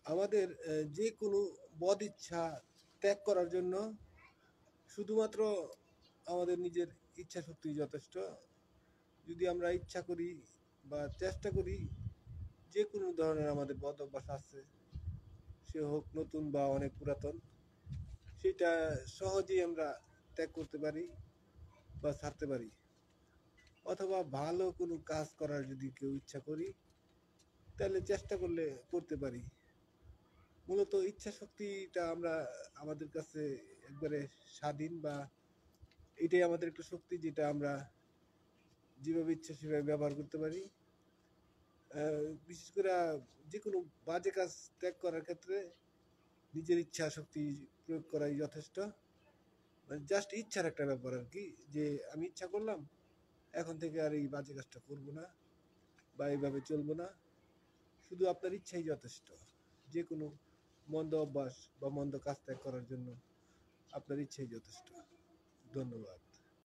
আমাদের যে কোনো বদ ইচ্ছা ত্যাগ করার জন্য শুধুমাত্র আমাদের নিজের ইচ্ছা শক্তি যথেষ্ট। যদি আমরা ইচ্ছা করি বা চেষ্টা করি, যে কোনো ধরনের আমাদের বদ অভ্যাস আছে, সে হোক নতুন বা অনেক পুরাতন, সেটা সহজেই আমরা ত্যাগ করতে পারি বা ছাড়তে পারি। অথবা ভালো কোনো কাজ করার যদি কেউ ইচ্ছা করি, তাহলে চেষ্টা করলে করতে পারি। মূলত ইচ্ছা শক্তিটা আমরা আমাদের কাছে একবারে স্বাধীন, বা এটাই আমাদের একটা শক্তি যেটা আমরা যেভাবে ইচ্ছা সেভাবে ব্যবহার করতে পারি। বিশেষ করে যে কোনো বাজে কাজ ত্যাগ করার ক্ষেত্রে নিজের ইচ্ছা শক্তি প্রয়োগ করাই যথেষ্ট। মানে জাস্ট ইচ্ছার একটা ব্যাপার আর কি, যে আমি ইচ্ছা করলাম এখন থেকে আর এই বাজে কাজটা করব না বা এইভাবে চলবো না। শুধু আপনার ইচ্ছাই যথেষ্ট যে কোনো মন্দ অভ্যাস বা মন্দ কাজ ত্যাগ করার জন্য। আপনার ইচ্ছাই যথেষ্ট। ধন্যবাদ।